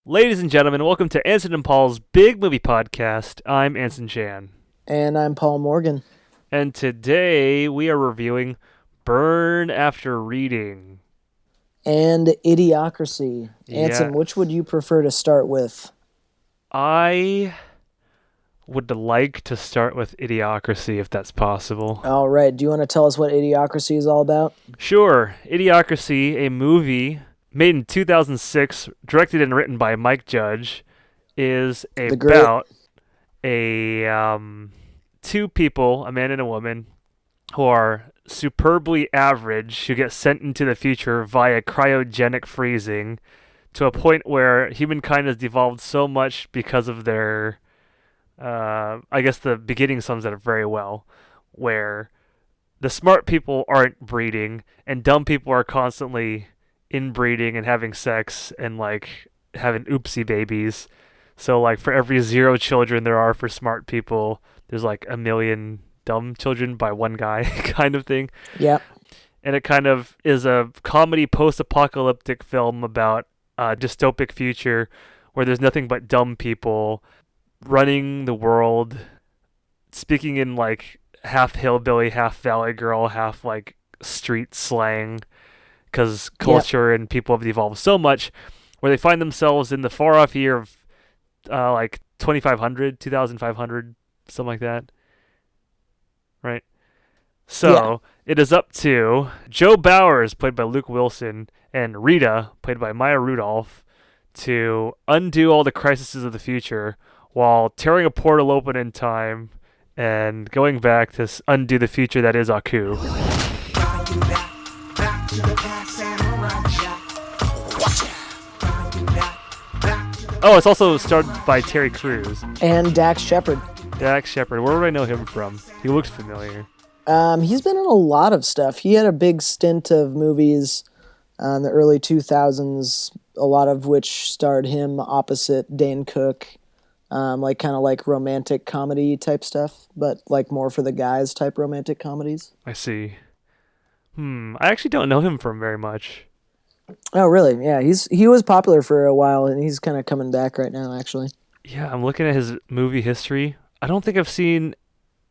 Ladies and gentlemen, welcome to Anson and Paul's Big Movie Podcast. I'm Anson Chan. And I'm Paul Morgan. And today we are reviewing Burn After Reading. And Idiocracy. Anson, which would you prefer to start with? I would like to start with Idiocracy, if that's possible. All right. Do you want to tell us what Idiocracy is all about? Sure. Idiocracy, a movie made in 2006, directed and written by Mike Judge, is about two people, a man and a woman, who are superbly average, who get sent into the future via cryogenic freezing to a point where humankind has devolved so much because of their, I guess the beginning sums it up very well, where the smart people aren't breeding and dumb people are constantly inbreeding and having sex and like having oopsie babies. So like for every 0 children there are for smart people, there's like 1 million dumb children by one guy kind of thing. Yeah. And it kind of is a comedy post-apocalyptic film about a dystopic future where there's nothing but dumb people running the world, speaking in like half hillbilly, half valley girl, half like street slang, because culture and people have evolved so much where they find themselves in the far-off year of like 2500, 2500, something like that. Right? So, it is up to Joe Bowers, played by Luke Wilson, and Rita, played by Maya Rudolph, to undo all the crises of the future while tearing a portal open in time and going back to undo the future that is Aku. Oh, it's also starred by Terry Crews. And Dax Shepard. Dax Shepard. Where would I know him from? He looks familiar. He's been in a lot of stuff. He had a big stint of movies in the early 2000s, a lot of which starred him opposite Dane Cook, like kind of like romantic comedy type stuff, but like more for the guys type romantic comedies. I see. I actually don't know him from very much. Oh, really? Yeah, he was popular for a while, and he's kind of coming back right now, actually. Yeah, I'm looking at his movie history. I don't think I've seen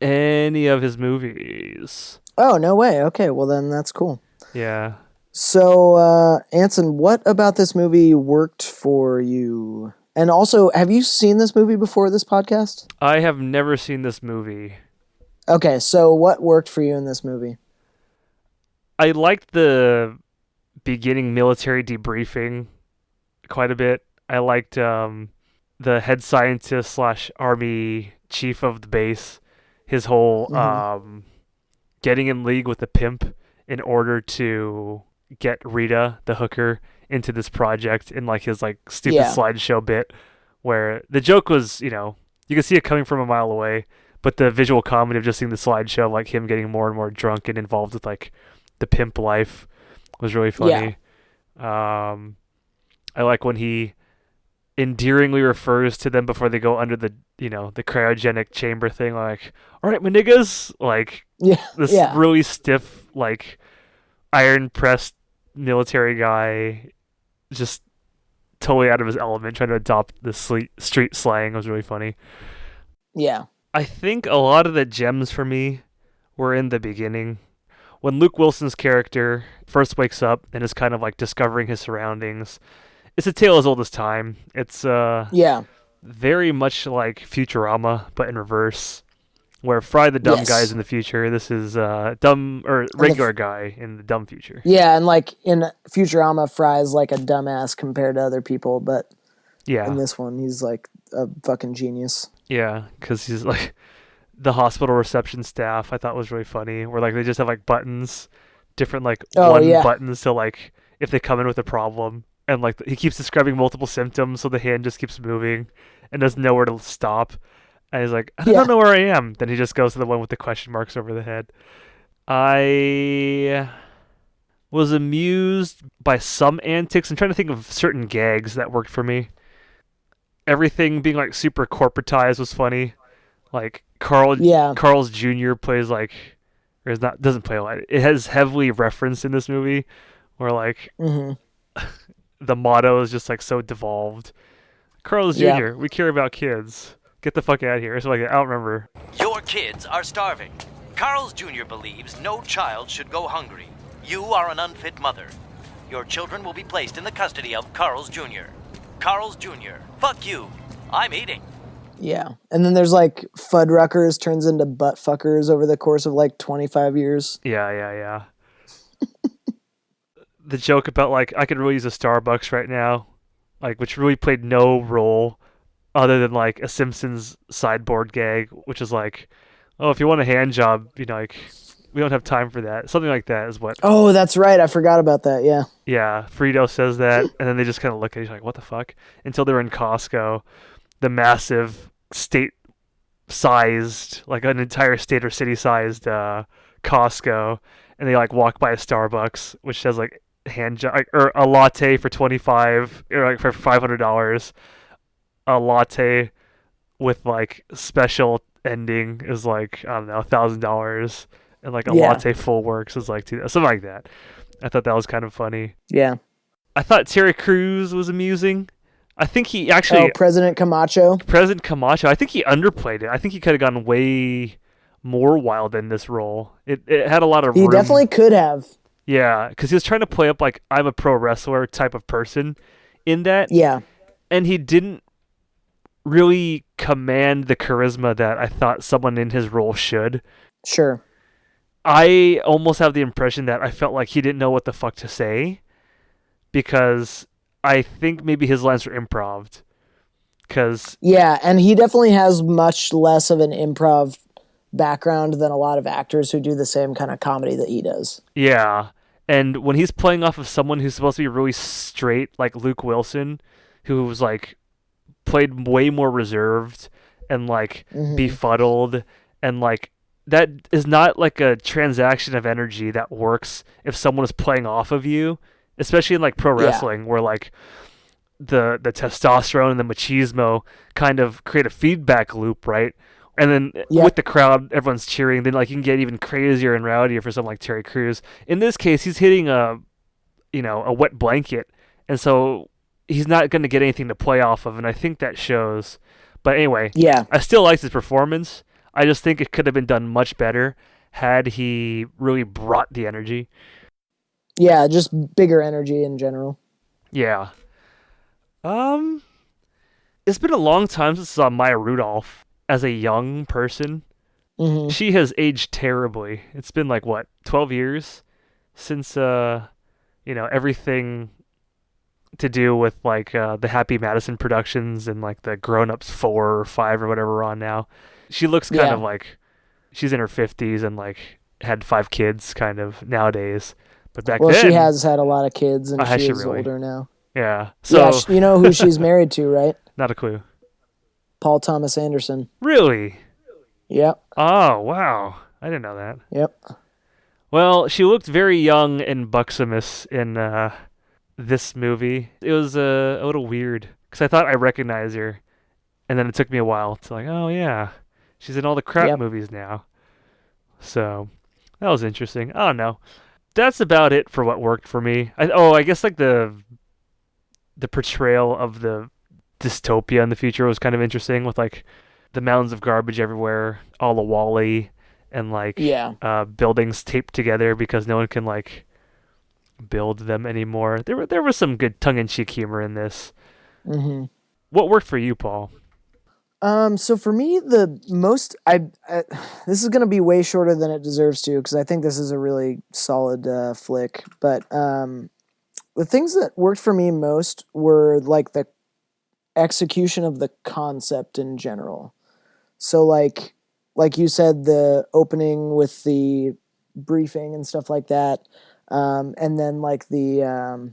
any of his movies. Oh, no way. Okay, well then that's cool. Yeah. So, Anson, what about this movie worked for you? And also, have you seen this movie before this podcast? I have never seen this movie. Okay, so what worked for you in this movie? I liked the beginning military debriefing quite a bit. I liked the head scientist / army chief of the base, his whole getting in league with the pimp in order to get Rita, the hooker, into this project in like his like stupid slideshow bit where the joke was, you can see it coming from a mile away, but the visual comedy of just seeing the slideshow of like him getting more and more drunk and involved with like the pimp life was really funny. I like when he endearingly refers to them before they go under the the cryogenic chamber thing, like, all right, my niggas, like this really stiff like iron pressed military guy, just totally out of his element, trying to adopt the street slang. Was really funny. Yeah, I think a lot of the gems for me were in the beginning. When Luke Wilson's character first wakes up and is kind of like discovering his surroundings, it's a tale as old as time. It's very much like Futurama, but in reverse, where Fry the dumb guy is in the future. This is dumb or regular guy in the dumb future. Yeah, and like in Futurama, Fry is like a dumbass compared to other people, but in this one, he's like a fucking genius. Yeah, because he's like the hospital reception staff. I thought was really funny, where like they just have like buttons, different like buttons to like if they come in with a problem. And like he keeps describing multiple symptoms, so the hand just keeps moving and doesn't know where to stop. And he's like, I don't know where I am. Then he just goes to the one with the question marks over the head. I was amused by some antics. I'm trying to think of certain gags that worked for me. Everything being like super corporatized was funny. Like Carl's Jr. plays like, or is not doesn't play a lot. It has heavily referenced in this movie, where like the motto is just like so devolved. Carl's Yeah. Jr., we care about kids. Get the fuck out of here. Or something like that. I don't remember. Your kids are starving. Carl's Jr. believes no child should go hungry. You are an unfit mother. Your children will be placed in the custody of Carl's Jr. Carl's Jr. Fuck you. I'm eating. Yeah. And then there's like Fuddruckers turns into butt fuckers over the course of like 25 years. Yeah. The joke about, like, I could really use a Starbucks right now, like, which really played no role other than, like, a Simpsons sideboard gag, which is like, oh, if you want a hand job, like, we don't have time for that. Something like that is what. Oh, that's right. I forgot about that. Yeah. Yeah, Frito says that, and then they just kind of look at each other like, what the fuck? Until they're in Costco, the massive state-sized, like an entire state or city-sized Costco, and they like walk by a Starbucks, which says like hand job or a latte for 25 or like for $500. A latte with like special ending is like, I don't know, $1,000, and like a Yeah. latte full works is like something like that. I thought that was kind of funny. Yeah. I thought Terry Crews was amusing. I think he actually President Camacho. President Camacho. I think he underplayed it. I think he could have gone way more wild in this role. It had a lot of He room. definitely could have. Yeah, because he was trying to play up like I'm a pro wrestler type of person in that, Yeah. and he didn't really command the charisma that I thought someone in his role should. Sure. I almost have the impression that I felt like he didn't know what the fuck to say, because I think maybe his lines were improv'd. Yeah, and he definitely has much less of an improv background than a lot of actors who do the same kind of comedy that he does. Yeah, and when he's playing off of someone who's supposed to be really straight, like Luke Wilson, who was like played way more reserved and like befuddled, and like that is not like a transaction of energy that works if someone is playing off of you, especially in like pro wrestling, where like the testosterone and the machismo kind of create a feedback loop, right? And then with the crowd, everyone's cheering. Then like you can get even crazier and rowdier for someone like Terry Crews. In this case, he's hitting a wet blanket, and so he's not going to get anything to play off of, and I think that shows. But anyway, I still liked his performance. I just think it could have been done much better had he really brought the energy. Yeah, just bigger energy in general. Yeah. It's been a long time since I saw Maya Rudolph as a young person. Mm-hmm. She has aged terribly. It's been like, what, 12 years since, everything to do with like the Happy Madison productions and like the Grown Ups 4 or 5 or whatever we're on now. She looks kind of like she's in her 50s and like had 5 kids kind of nowadays. But back then, she has had a lot of kids, and she is really? older now. Yeah. So you know who she's married to, right? Not a clue. Paul Thomas Anderson. Really? Yep. Oh, wow. I didn't know that. Yep. Well, she looked very young and buxomous in this movie. It was a little weird because I thought I recognized her, and then it took me a while to like, oh yeah, she's in all the crap movies now. So that was interesting. I don't know. That's about it for what worked for me. I guess like the portrayal of the dystopia in the future was kind of interesting, with like the mountains of garbage everywhere, all the WALL-E, and like buildings taped together because no one can like build them anymore. There was some good tongue-in-cheek humor in this. Mm-hmm. What worked for you, Paul? So for me, the most this is going to be way shorter than it deserves to, because I think this is a really solid flick. But the things that worked for me most were like the execution of the concept in general. So like you said, the opening with the briefing and stuff like that, and then like the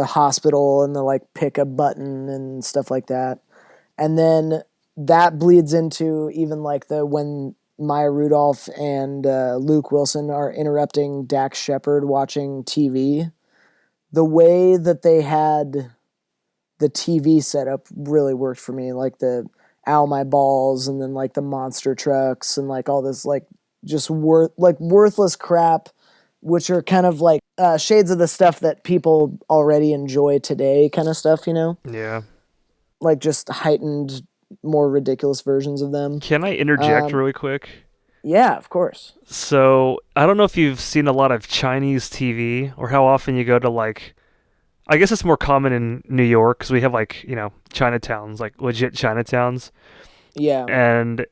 hospital and the like pick a button and stuff like that. And then that bleeds into even like when Maya Rudolph and Luke Wilson are interrupting Dax Shepard watching TV. The way that they had the TV setup really worked for me, like the ow my balls, and then like the monster trucks and like all this like just worthless crap, which are kind of like shades of the stuff that people already enjoy today, kind of stuff, you know, Yeah. like just heightened, more ridiculous versions of them. Can I interject really quick? Yeah, of course. So, I don't know if you've seen a lot of Chinese TV or how often you go to like, I guess it's more common in New York because we have like, Chinatowns, like legit Chinatowns. Yeah. And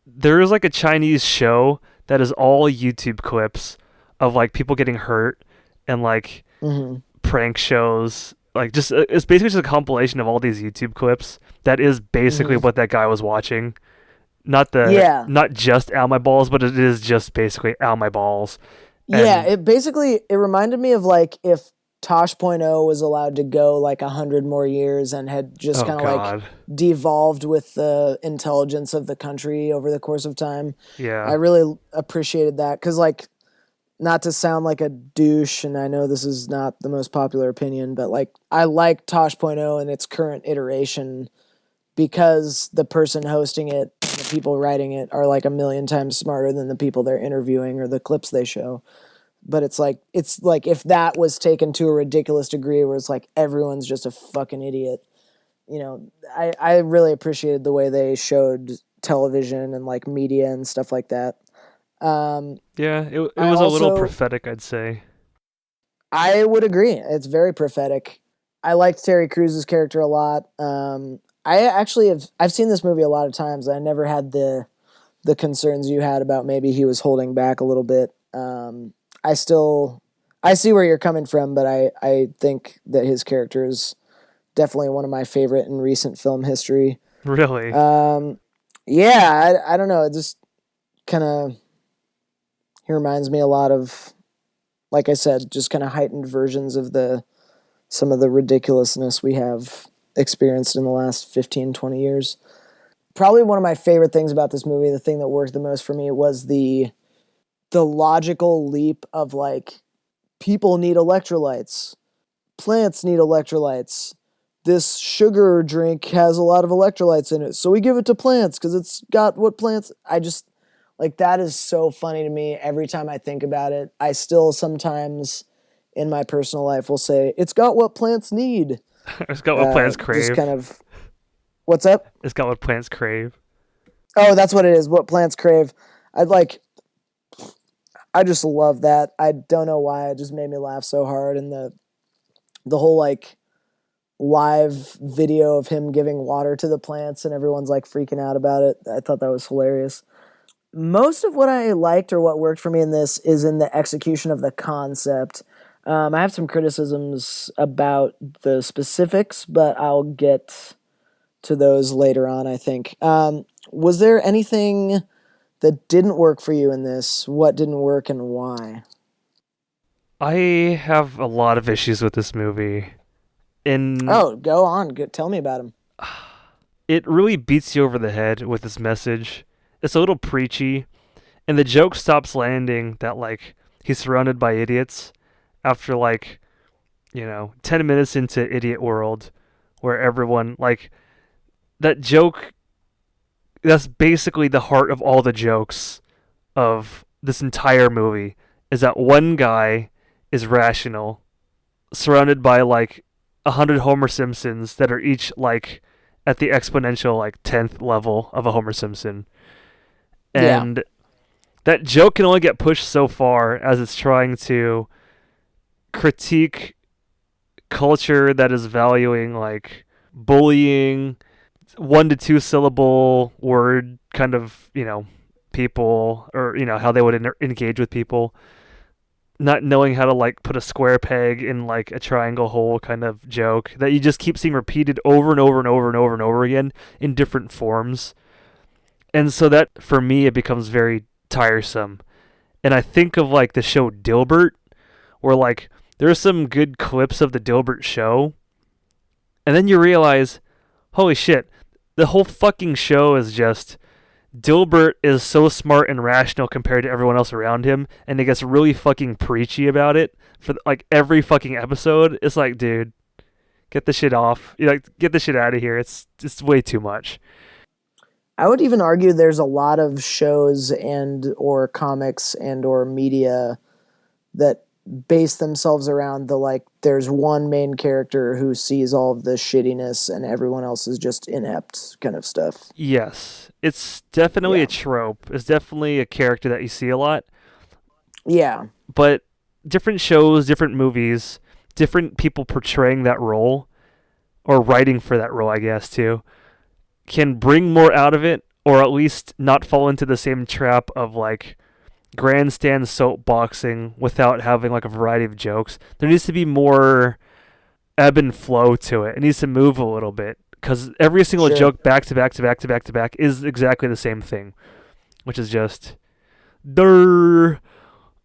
there is like a Chinese show that is all YouTube clips of like people getting hurt and like prank shows. Like just it's basically just a compilation of all these YouTube clips. That is basically what that guy was watching. Not just Ow My Balls, but it is just basically Ow My Balls. Yeah, it reminded me of like if Tosh.0 was allowed to go like 100 more years and had just kind of like devolved with the intelligence of the country over the course of time. Yeah. I really appreciated that because, like, not to sound like a douche, and I know this is not the most popular opinion, but like I like Tosh.0 in its current iteration because the person hosting it and the people writing it are like a million times smarter than the people they're interviewing or the clips they show. But it's like if that was taken to a ridiculous degree where it's like everyone's just a fucking idiot, you know, I really appreciated the way they showed television and like media and stuff like that. Yeah, it was a little prophetic, I'd say. I would agree. It's very prophetic. I liked Terry Crews's character a lot. I've seen this movie a lot of times. I never had the concerns you had about maybe he was holding back a little bit. I see where you're coming from, but I think that his character is definitely one of my favorite in recent film history. Really? Yeah, I don't know. It just kind of, he reminds me a lot of, like I said, just kind of heightened versions of some of the ridiculousness we have experienced in the last 15, 20 years. Probably one of my favorite things about this movie, the thing that worked the most for me, was the logical leap of like, people need electrolytes, plants need electrolytes, this sugar drink has a lot of electrolytes in it, so we give it to plants because it's got what plants. I just, like, that is so funny to me every time I think about it. I still sometimes in my personal life will say, it's got what plants need. It's got what plants crave. Just kind of, what's up? It's got what plants crave. Oh, that's what it is, what plants crave. I just love that. I don't know why. It just made me laugh so hard. And the whole like live video of him giving water to the plants and everyone's like freaking out about it. I thought that was hilarious. Most of what I liked or what worked for me in this is in the execution of the concept. I have some criticisms about the specifics, but I'll get to those later on, I think. Was there anything that didn't work for you in this? What didn't work and why? I have a lot of issues with this movie. Oh, go on. Tell me about them. It really beats you over the head with this message. It's a little preachy, and the joke stops landing that, like, he's surrounded by idiots after, like, 10 minutes into Idiot World, where everyone, like, that joke, that's basically the heart of all the jokes of this entire movie, is that one guy is rational, surrounded by, like, 100 Homer Simpsons that are each, like, at the exponential, like, 10th level of a Homer Simpson. And that joke can only get pushed so far as it's trying to critique culture that is valuing, like, bullying, 1 to 2 syllable word kind of, people, or, how they would engage with people. Not knowing how to, like, put a square peg in, like, a triangle hole kind of joke that you just keep seeing repeated over and over and over and over and over again in different forms. And so that, for me, it becomes very tiresome. And I think of, like, the show Dilbert, where, like, there's some good clips of the Dilbert show, and then you realize, holy shit, the whole fucking show is just Dilbert is so smart and rational compared to everyone else around him, and it gets really fucking preachy about it for, like, every fucking episode. It's like, dude, get the shit off. Get the shit out of here. It's way too much. I would even argue there's a lot of shows and or comics and or media that base themselves around the like there's one main character who sees all of the shittiness and everyone else is just inept kind of stuff. Yes. It's definitely Yeah. a trope. It's definitely a character that you see a lot. Yeah. But different shows, different movies, different people portraying that role, or writing for that role, I guess, too, can bring more out of it, or at least not fall into the same trap of, like, grandstand soapboxing without having, like, a variety of jokes. There needs to be more ebb and flow to it. It needs to move a little bit, because every single Sure. joke back to back to back to back to back is exactly the same thing, which is just, durr,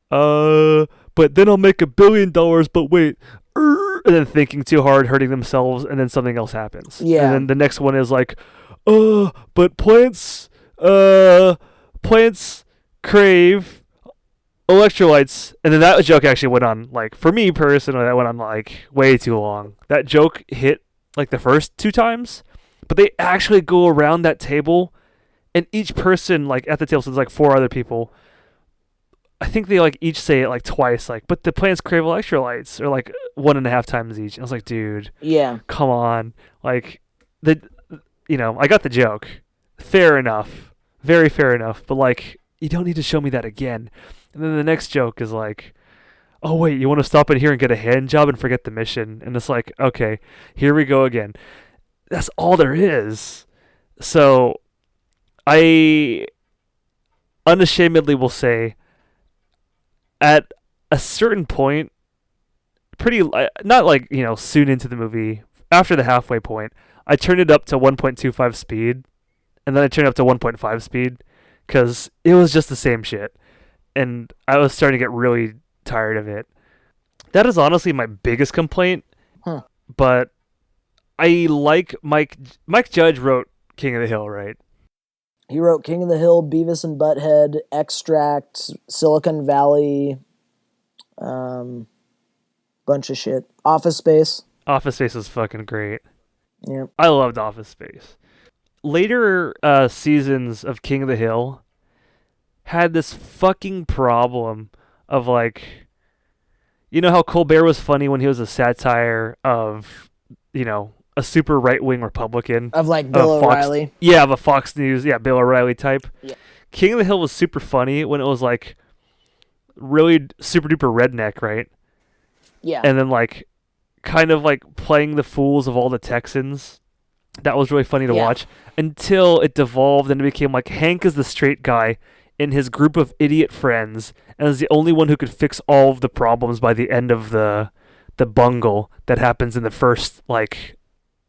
but then I'll make $1 billion, but wait, and then thinking too hard, hurting themselves, and then something else happens. Yeah. And then the next one is like, but plants crave electrolytes. And then that joke actually went on, like, for me personally, that went on, like, way too long. That joke hit, like, the first 2 times, but they actually go around that table, and each person, like, at the table, so there's, like, 4 other people, I think they, like, each say it, like, twice, like, but the plants crave electrolytes, or, like, 1.5 times each. And I was like, dude, Yeah. come on. Like, I got the joke. Fair enough. Very fair enough. But, like, you don't need to show me that again. And then the next joke is like, oh, wait, you want to stop in here and get a hand job and forget the mission? And it's like, okay, here we go again. That's all there is. So, I unashamedly will say, at a certain point, not like, soon into the movie, after the halfway point, I turned it up to 1.25 speed, and then I turned it up to 1.5 speed, because it was just the same shit, and I was starting to get really tired of it. That is honestly my biggest complaint, but I like Mike Judge wrote King of the Hill, right? He wrote King of the Hill, Beavis and Butthead, Extract, Silicon Valley, bunch of shit. Office Space. Office Space is fucking great. Yeah. I loved Office Space. Later seasons of King of the Hill had this fucking problem of, like, you know how Colbert was funny when he was a satire of, a super right-wing Republican? Of like Bill O'Reilly. Yeah, of a Fox News, Bill O'Reilly type. Yeah. King of the Hill was super funny when it was, like, really super-duper redneck, right? Yeah. And then, like, kind of, like, playing the fools of all the Texans. That was really funny to watch. Until it devolved and it became, like, Hank is the straight guy in his group of idiot friends, and is the only one who could fix all of the problems by the end of the bungle that happens in the first, like,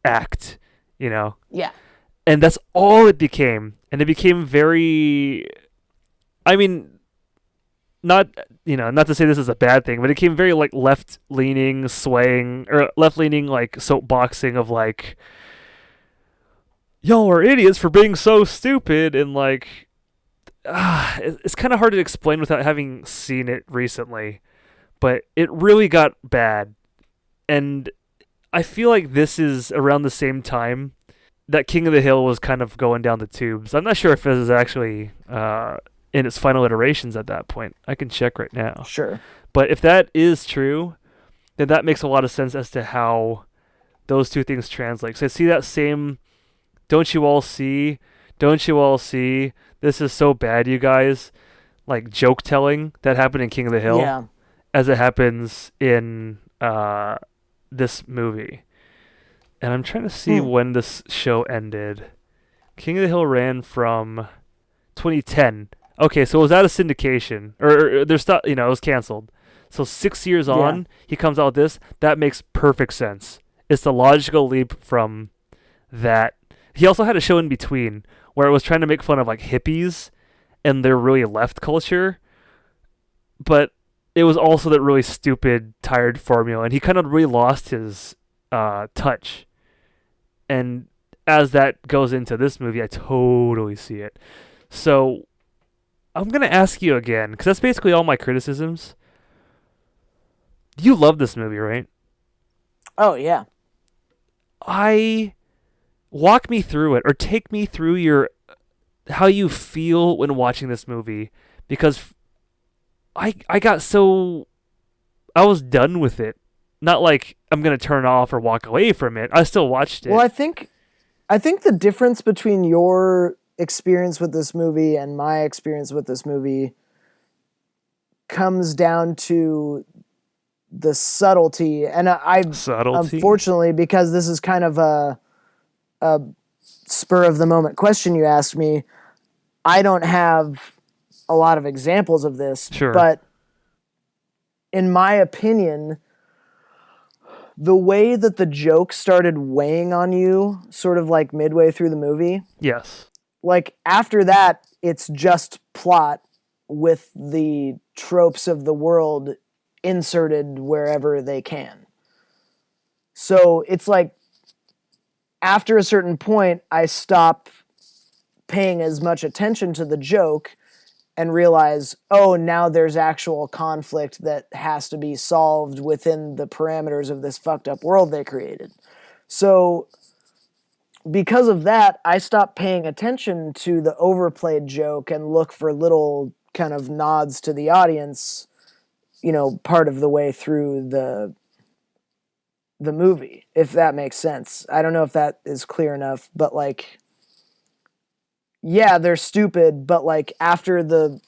act, Yeah. And that's all it became. And it became very, I mean, not to say this is a bad thing, but it became very, like, left-leaning swaying, or left-leaning, like, soapboxing of, like, y'all are idiots for being so stupid, and, like, it's kind of hard to explain without having seen it recently, but it really got bad. And I feel like this is around the same time that King of the Hill was kind of going down the tubes. I'm not sure if it was actually in its final iterations at that point. I can check right now. Sure. But if that is true, then that makes a lot of sense as to how those two things translate. So I see that same, don't you all see, this is so bad, you guys, like, joke telling that happened in King of the Hill, Yeah. as it happens in this movie. And I'm trying to see when this show ended. King of the Hill ran from 2010. Okay, so was that a syndication? Or there's stuff, it was canceled. So 6 years on, he comes out with this. That makes perfect sense. It's the logical leap from that. He also had a show in between where it was trying to make fun of, like, hippies and their really left culture. But it was also that really stupid, tired formula. And he kind of really lost his touch. And as that goes into this movie, I totally see it. So I'm going to ask you again, because that's basically all my criticisms. You love this movie, right? Oh, yeah. Walk me through it, or take me through how you feel when watching this movie, because I got so I was done with it. Not like I'm gonna turn off or walk away from it. I still watched it. Well, I think the difference between your experience with this movie and my experience with this movie comes down to the subtlety. And Subtlety? unfortunately, because this is kind of a spur of the moment question you asked me, I don't have a lot of examples of this. Sure. But in my opinion, the way that the joke started weighing on you, sort of like midway through the movie, Yes. like after that, it's just plot with the tropes of the world inserted wherever they can. So it's like after a certain point, I stop paying as much attention to the joke and realize, oh, now there's actual conflict that has to be solved within the parameters of this fucked up world they created. So because of that, I stopped paying attention to the overplayed joke and look for little kind of nods to the audience, you know, part of the way through the movie, if that makes sense. I don't know if that is clear enough, but like, yeah, they're stupid, but like after the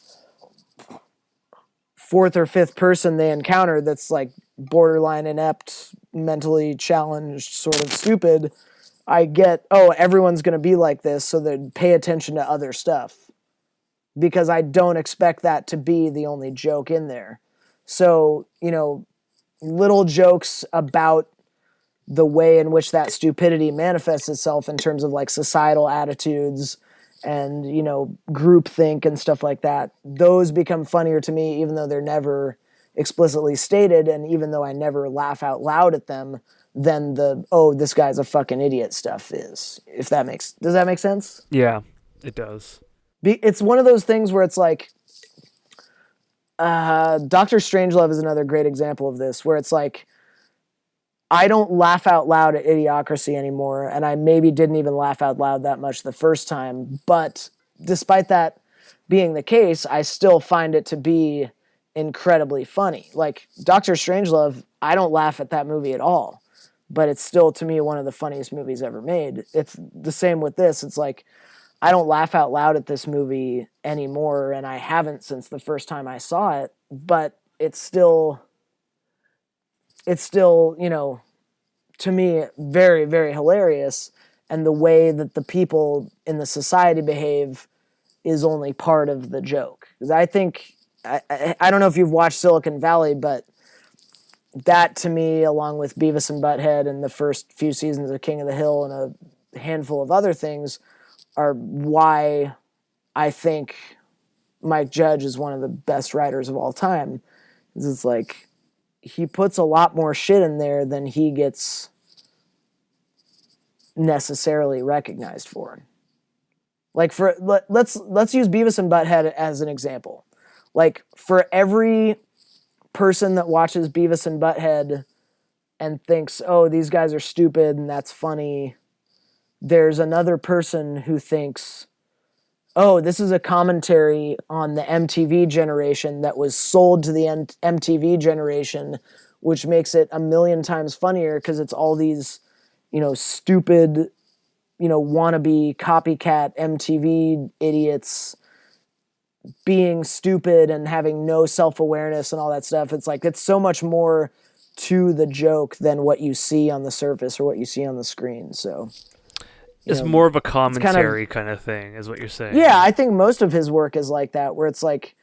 fourth or fifth person they encounter that's like borderline inept, mentally challenged, sort of stupid, I get, oh, everyone's going to be like this, so they pay attention to other stuff. Because I don't expect that to be the only joke in there. So, you know, little jokes about the way in which that stupidity manifests itself in terms of like societal attitudes and, you know, groupthink and stuff like that, those become funnier to me even though they're never explicitly stated and even though I never laugh out loud at them than the, oh, this guy's a fucking idiot stuff is. Does that make sense? Yeah, it does. It's one of those things where it's like, Dr. Strangelove is another great example of this, where it's like, I don't laugh out loud at Idiocracy anymore, and I maybe didn't even laugh out loud that much the first time, but despite that being the case, I still find it to be incredibly funny. Like, Dr. Strangelove, I don't laugh at that movie at all, but it's still, to me, one of the funniest movies ever made. It's the same with this. It's like, I don't laugh out loud at this movie anymore, and I haven't since the first time I saw it, but it's still, you know, to me, very, very hilarious, and the way that the people in the society behave is only part of the joke. Because I think, I don't know if you've watched Silicon Valley, but that to me, along with Beavis and Butthead and the first few seasons of King of the Hill and a handful of other things, are why I think Mike Judge is one of the best writers of all time. It's like, he puts a lot more shit in there than he gets necessarily recognized for. Like, let's use Beavis and Butthead as an example. Like, for every person that watches Beavis and Butthead and thinks, oh, these guys are stupid and that's funny, there's another person who thinks, oh, this is a commentary on the MTV generation that was sold to the MTV generation, which makes it a million times funnier because it's all these, you know, stupid, you know, wannabe copycat MTV idiots being stupid and having no self-awareness and all that stuff. It's like, it's so much more to the joke than what you see on the surface or what you see on the screen. So it's more of a commentary kind of thing, is what you're saying. Yeah, I think most of his work is like that, where it's like,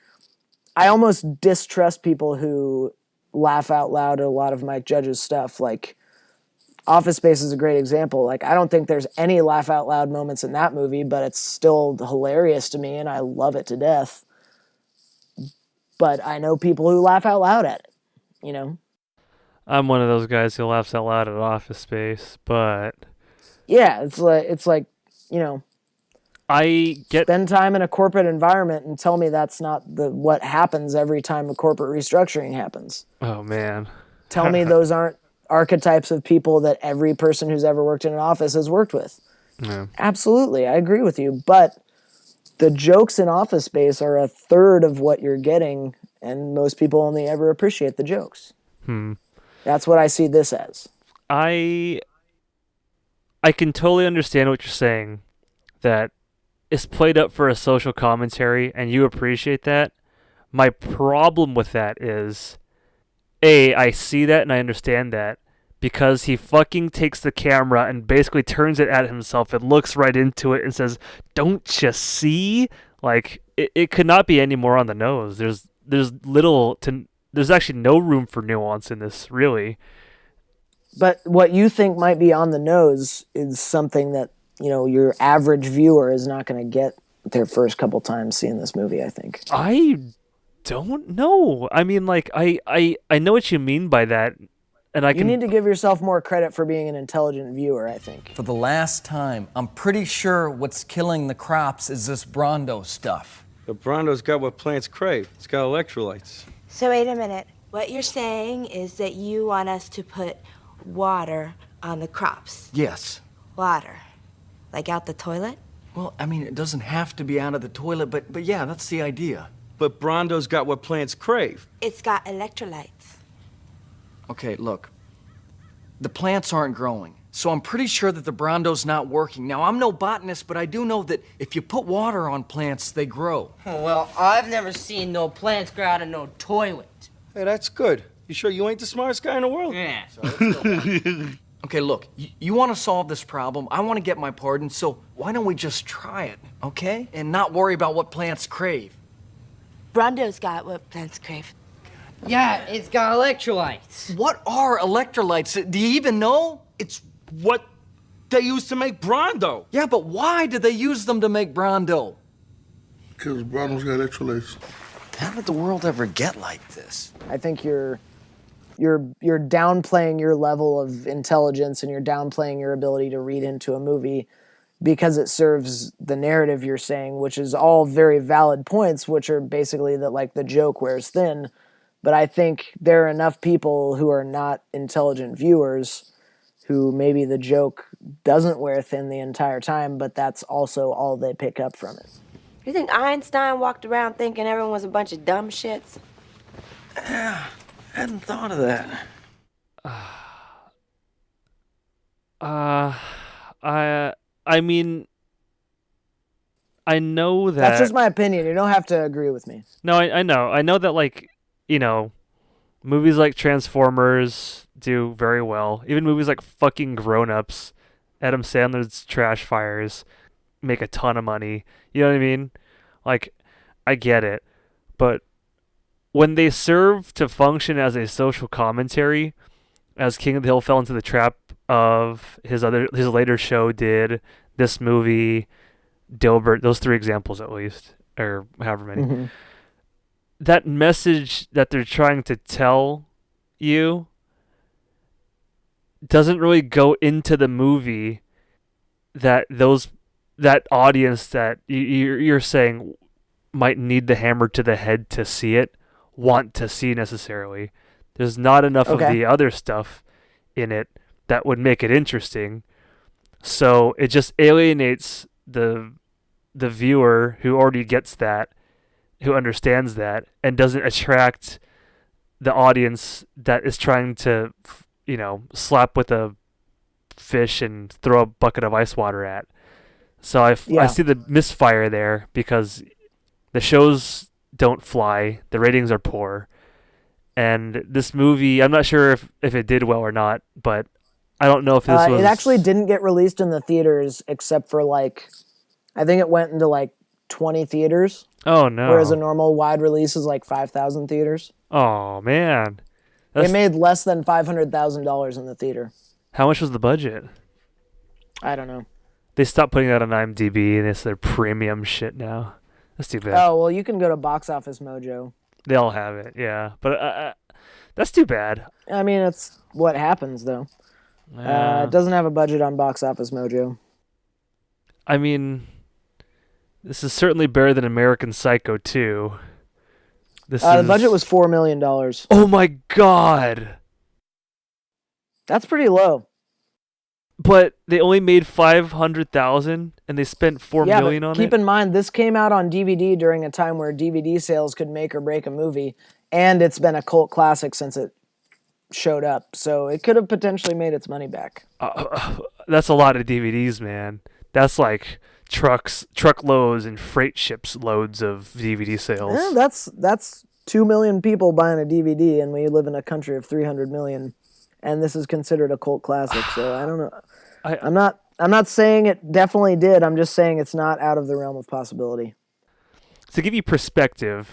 I almost distrust people who laugh out loud at a lot of Mike Judge's stuff. Like, Office Space is a great example. Like, I don't think there's any laugh out loud moments in that movie, but it's still hilarious to me, and I love it to death. But I know people who laugh out loud at it, you know? I'm one of those guys who laughs out loud at Office Space, but yeah, it's like, you know, spend time in a corporate environment and tell me that's not what happens every time a corporate restructuring happens. Oh man. Tell me those aren't archetypes of people that every person who's ever worked in an office has worked with. Yeah. Absolutely, I agree with you, but the jokes in Office Space are a third of what you're getting, and most people only ever appreciate the jokes. That's what I see this as. I can totally understand what you're saying. That it's played up for a social commentary, and you appreciate that. My problem with that is, I see that and I understand that because he fucking takes the camera and basically turns it at himself and looks right into it and says, "Don't you see?" Like it could not be any more on the nose. There's actually no room for nuance in this, really. But what you think might be on the nose is something that, your average viewer is not going to get their first couple times seeing this movie, I think. I don't know. I mean, like, I know what you mean by that, and You need to give yourself more credit for being an intelligent viewer, I think. For the last time, I'm pretty sure what's killing the crops is this Brondo stuff. The Brondo's got what plants crave. It's got electrolytes. So wait a minute. What you're saying is that you want us to put water on the crops. Yes. Water. Like out the toilet? Well, I mean, it doesn't have to be out of the toilet, but yeah, that's the idea. But Brondo's got what plants crave. It's got electrolytes. Okay, look. The plants aren't growing, so I'm pretty sure that the Brondo's not working. Now, I'm no botanist, but I do know that if you put water on plants, they grow. Well, I've never seen no plants grow out of no toilet. Hey, that's good. You sure you ain't the smartest guy in the world? Yeah. So let's go back. Okay, look, you want to solve this problem. I want to get my pardon, so why don't we just try it, okay? And not worry about what plants crave. Brondo's got what plants crave. Yeah, it's got electrolytes. What are electrolytes? Do you even know? It's what they used to make Brondo. Yeah, but why did they use them to make Brondo? Because Brondo's got electrolytes. How did the world ever get like this? I think you're downplaying your level of intelligence and you're downplaying your ability to read into a movie because it serves the narrative you're saying, which is all very valid points, which are basically that like the joke wears thin. But I think there are enough people who are not intelligent viewers who maybe the joke doesn't wear thin the entire time, but that's also all they pick up from it. You think Einstein walked around thinking everyone was a bunch of dumb shits? Yeah, hadn't thought of that. I mean, I know that... That's just my opinion. You don't have to agree with me. No, I know. I know that, like, movies like Transformers do very well. Even movies like fucking Grown Ups, Adam Sandler's Trash Fires, make a ton of money. You know what I mean? Like, I get it. But when they serve to function as a social commentary, as King of the Hill fell into the trap of his later show did, this movie, Dilbert, those three examples at least, or however many. Mm-hmm. That message that they're trying to tell you doesn't really go into the movie that audience that you're saying might need the hammer to the head to see it, want to see necessarily. There's not enough of the other stuff in it that would make it interesting. So it just alienates the viewer who already gets that, who understands that, and doesn't attract the audience that is trying to, slap with a fish and throw a bucket of ice water at. So I see the misfire there because the shows don't fly, the ratings are poor, and this movie, I'm not sure if it did well or not, but I don't know if this was... It actually didn't get released in the theaters except for I think it went into 20 theaters. Oh, no. Whereas a normal wide release is 5,000 theaters. Oh, man. It made less than $500,000 in the theater. How much was the budget? I don't know. They stopped putting that on IMDb, and it's their premium shit now. That's too bad. Oh, well, you can go to Box Office Mojo. They all have it, yeah. But that's too bad. I mean, it's what happens, though. It doesn't have a budget on Box Office Mojo. I mean... This is certainly better than American Psycho 2. The budget was $4 million. Oh my god! That's pretty low. But they only made $500,000 and they spent $4 million on it? Keep in mind, this came out on DVD during a time where DVD sales could make or break a movie, and it's been a cult classic since it showed up. So it could have potentially made its money back. That's a lot of DVDs, man. That's like truckloads and freight ships loads of DVD sales. Yeah, that's 2 million people buying a DVD, and we live in a country of 300 million, and this is considered a cult classic. So I don't know. I'm not saying it definitely did. I'm just saying it's not out of the realm of possibility. To give you perspective,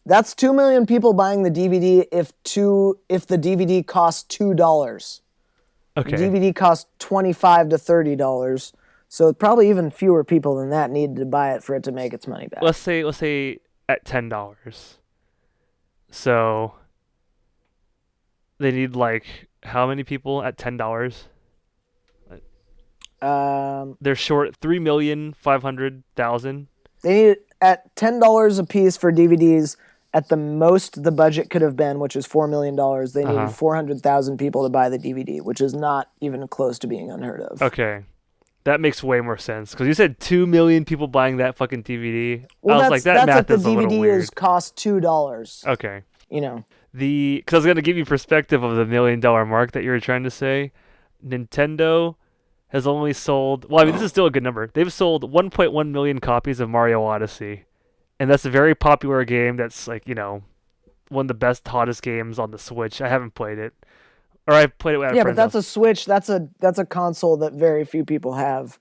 that's 2 million people buying the DVD if the DVD costs $2. okay. The DVD costs $25 to $30. So probably even fewer people than that needed to buy it for it to make its money back. Let's say at $10. So they need like how many people at $10? They're short 3,500,000. They need at $10 a piece for DVDs. At the most the budget could have been, which is $4 million, they needed 400,000 people to buy the DVD, which is not even close to being unheard of. Okay. That makes way more sense because you said 2 million people buying that fucking DVD. Well, I was like, that math is a little weird. That's if the DVD cost $2. Okay. You know. Because I was going to give you perspective of the $1 million mark that you were trying to say. Nintendo has only sold, well, I mean, this is still a good number. They've sold 1.1 million copies of Mario Odyssey. And that's a very popular game that's like, one of the best, hottest games on the Switch. I haven't played it. Or I've played it with but that's a Switch. That's a console that very few people have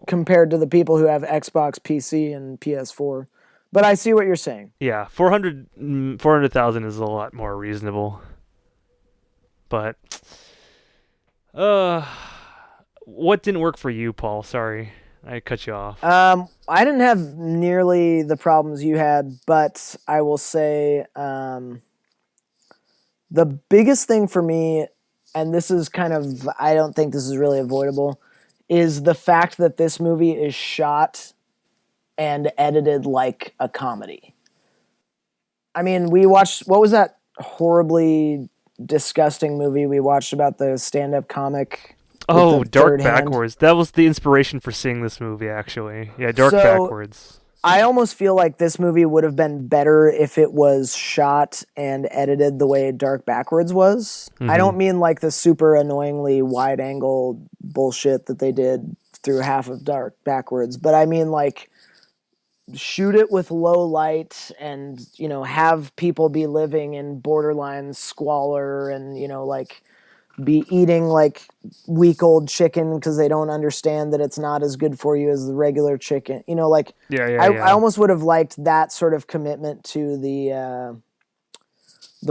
compared to the people who have Xbox, PC, and PS4. But I see what you're saying. Yeah, 400,000 is a lot more reasonable. But what didn't work for you, Paul? Sorry, I cut you off. I didn't have nearly the problems you had, but I will say the biggest thing for me, and this is kind of, I don't think this is really avoidable, is the fact that this movie is shot and edited like a comedy. I mean, we watched, what was that horribly disgusting movie we watched about the stand-up comic? Oh, Dark Backwards. That was the inspiration for seeing this movie, actually. Yeah, Dark Backwards. I almost feel like this movie would have been better if it was shot and edited the way Dark Backwards was. Mm-hmm. I don't mean like the super annoyingly wide-angle bullshit that they did through half of Dark Backwards, but I mean like shoot it with low light and, have people be living in borderline squalor and, like be eating like week-old chicken because they don't understand that it's not as good for you as the regular chicken. I almost would have liked that sort of commitment to the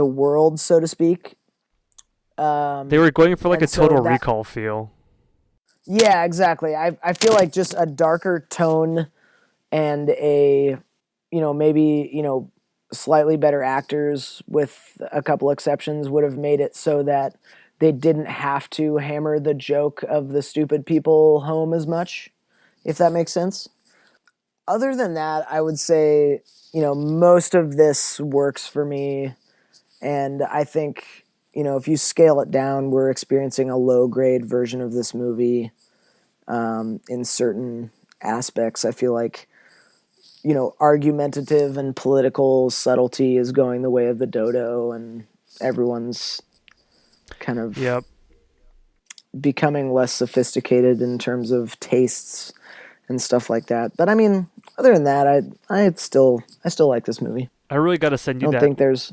world, so to speak. They were going for like a Total Recall feel. Yeah, exactly. I feel like just a darker tone and a, maybe, slightly better actors with a couple exceptions would have made it so that they didn't have to hammer the joke of the stupid people home as much, if that makes sense. Other than that, I would say, most of this works for me. And I think, if you scale it down, we're experiencing a low-grade version of this movie in certain aspects. I feel like, argumentative and political subtlety is going the way of the dodo, and everyone's kind of becoming less sophisticated in terms of tastes and stuff like that. But I mean, other than that, I still like this movie. I really got to send you that. I don't think there's.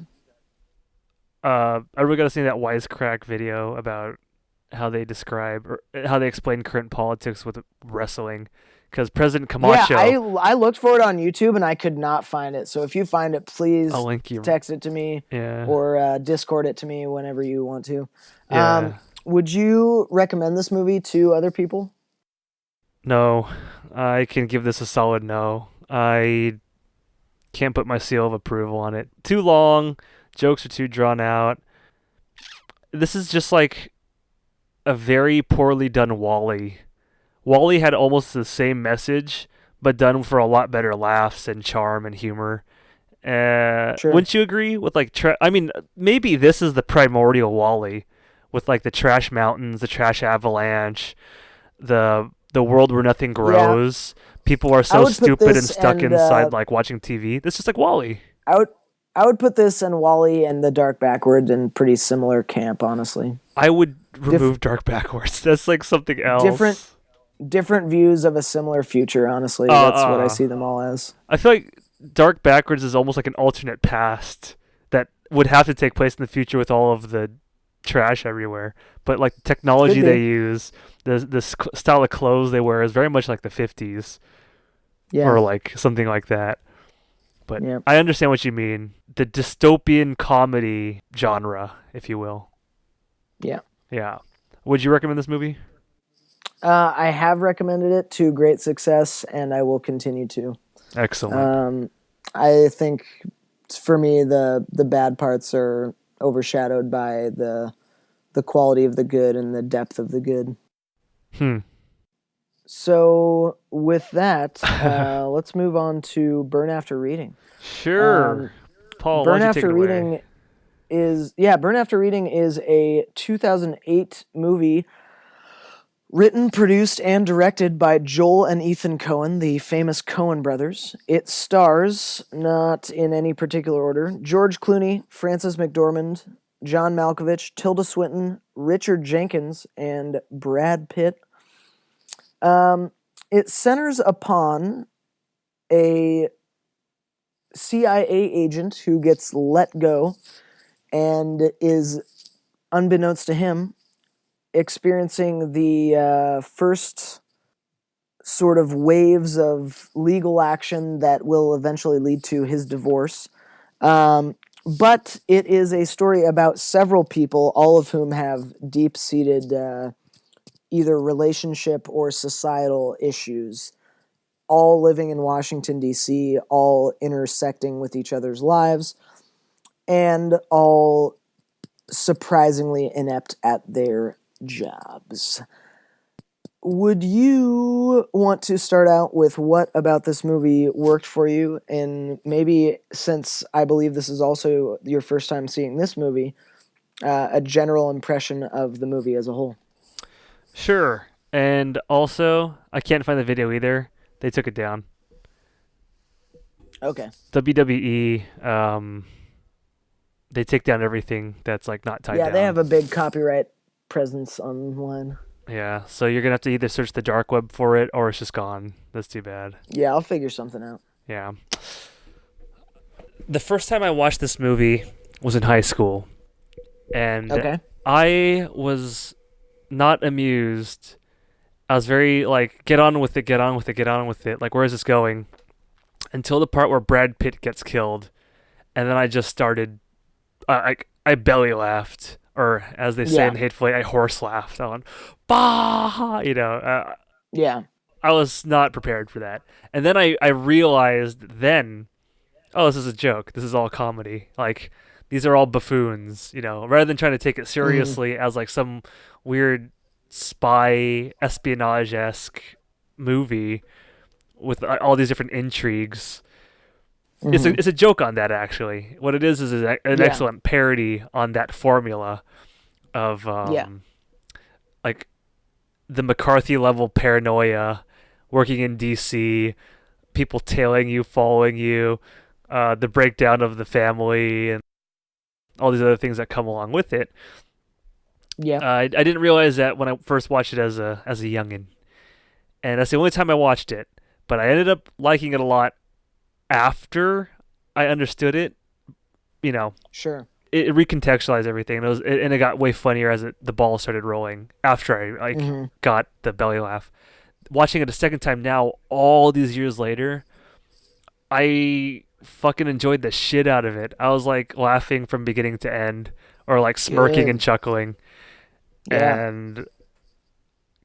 I really got to send you that wisecrack video about how they describe or how they explain current politics with wrestling. Because President Camacho. Yeah, I looked for it on YouTube and I could not find it. So if you find it, please text it to me or Discord it to me whenever you want to. Yeah. Would you recommend this movie to other people? No, I can give this a solid no. I can't put my seal of approval on it. Too long, jokes are too drawn out. This is just like a very poorly done WALL-E. WALL-E had almost the same message, but done for a lot better laughs and charm and humor. Sure. Wouldn't you agree with like? I mean, maybe this is the primordial WALL-E, with like the trash mountains, the trash avalanche, the world where nothing grows. Yeah. People are so stupid and stuck inside, like watching TV. This is like WALL-E. I I would put this and Wall-E and The Dark Backward in pretty similar camp, honestly. I would remove Dark Backwards. That's like something else. Different views of a similar future, honestly. That's what I see them all as. I feel like Dark Backwards is almost like an alternate past that would have to take place in the future with all of the trash everywhere. But like the technology they use, the style of clothes they wear is very much like the 50s. Yeah. Or like something like that. But yeah. I understand what you mean. The dystopian comedy genre, if you will. Yeah. Yeah. Would you recommend this movie? I have recommended it to great success, and I will continue to. Excellent. I think for me the bad parts are overshadowed by the quality of the good and the depth of the good. So with that, let's move on to Burn After Reading. Sure. Paul, Burn why don't you After take it away? Reading Burn After Reading is a 2008 movie written, produced, and directed by Joel and Ethan Coen, the famous Coen brothers. It stars, not in any particular order, George Clooney, Frances McDormand, John Malkovich, Tilda Swinton, Richard Jenkins, and Brad Pitt. It centers upon a CIA agent who gets let go and is, unbeknownst to him, experiencing the first sort of waves of legal action that will eventually lead to his divorce. But it is a story about several people, all of whom have deep-seated either relationship or societal issues, all living in Washington, D.C., all intersecting with each other's lives, and all surprisingly inept at their jobs. Would you want to start out with what about this movie worked for you? And maybe, since I believe this is also your first time seeing this movie, a general impression of the movie as a whole. Sure. And also, I can't find the video either. They took it down. Okay. WWE, they take down everything that's like not tied down. Yeah, they have a big copyright presence online. Yeah, so you're going to have to either search the dark web for it or it's just gone. That's too bad. Yeah, I'll figure something out. Yeah. The first time I watched this movie was in high school. And okay. I was not amused. I was very like, get on with it. Like, where is this going? Until the part where Brad Pitt gets killed. And then I just started, I belly laughed. Or as they say in Hatefully, I horse laughed. I went, bah! Yeah. I was not prepared for that. And then I realized then, oh, this is a joke. This is all comedy. Like, these are all buffoons, rather than trying to take it seriously as like some weird spy espionage-esque movie with all these different intrigues. It's a joke on that, actually. What it is an excellent parody on that formula of like the McCarthy level paranoia working in DC, people tailing you, following you, the breakdown of the family, and all these other things that come along with it. Yeah. I didn't realize that when I first watched it as a youngin', and that's the only time I watched it. But I ended up liking it a lot after I understood it. Sure. It recontextualized everything, and it got way funnier as the ball started rolling after I got the belly laugh. Watching it a second time now, all these years later, I fucking enjoyed the shit out of it. I was like laughing from beginning to end, or like smirking and chuckling. Yeah. And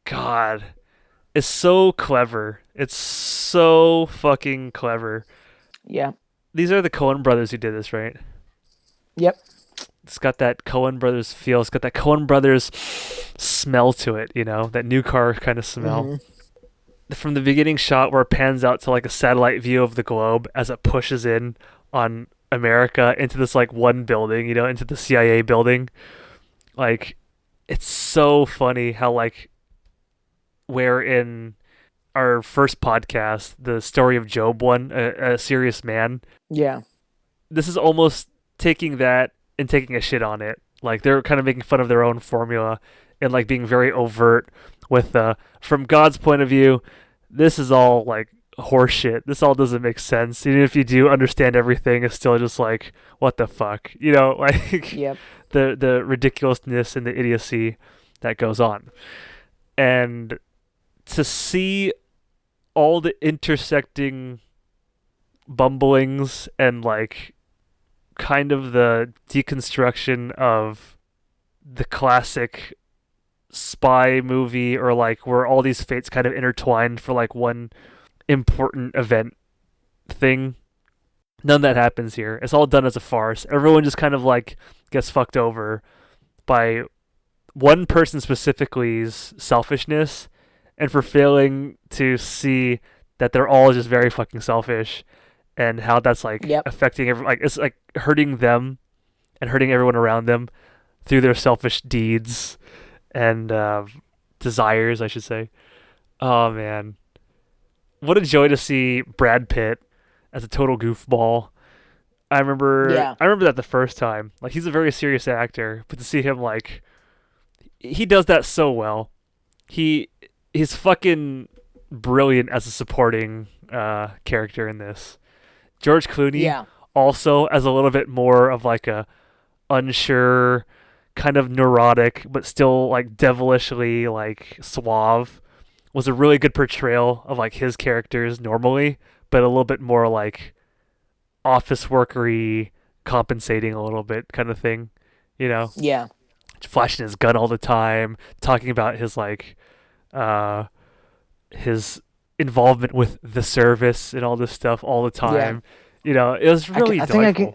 God, it's so clever. It's so fucking clever. Yeah. These are the Coen brothers who did this, right? Yep. It's got that Coen brothers feel. It's got that Coen brothers smell to it, that new car kind of smell. From the beginning shot where it pans out to like a satellite view of the globe as it pushes in on America into this like one building, into the CIA building. Like, it's so funny how like where in our first podcast, the Story of Job one, a serious man. Yeah. this is almost taking that and taking a shit on it. Like they're kind of making fun of their own formula and like being very overt with from God's point of view, this is all like horseshit. This all doesn't make sense. Even if you do understand everything, it's still just like, what the fuck? You know, like Yep. the ridiculousness and the idiocy that goes on. And to see all the intersecting bumblings and like kind of the deconstruction of the classic spy movie, or like where all these fates kind of intertwined for like one important event thing. None of that happens here. It's all done as a farce. Everyone just kind of like gets fucked over by one person specifically's selfishness, and for failing to see that they're all just very fucking selfish, and how that's like affecting like it's like hurting them and hurting everyone around them through their selfish deeds and desires, I should say. Oh man, what a joy to see Brad Pitt as a total goofball. I remember that the first time. Like, he's a very serious actor, but to see him like, he does that so well. He's fucking brilliant as a supporting character in this. George Clooney also as a little bit more of like a unsure, kind of neurotic, but still like devilishly like suave, was a really good portrayal of like his characters normally, but a little bit more like office workery, compensating a little bit kind of thing, you know? Yeah. Flashing his gun all the time, talking about his like his involvement with the service and all this stuff all the time. You know, it was really delightful.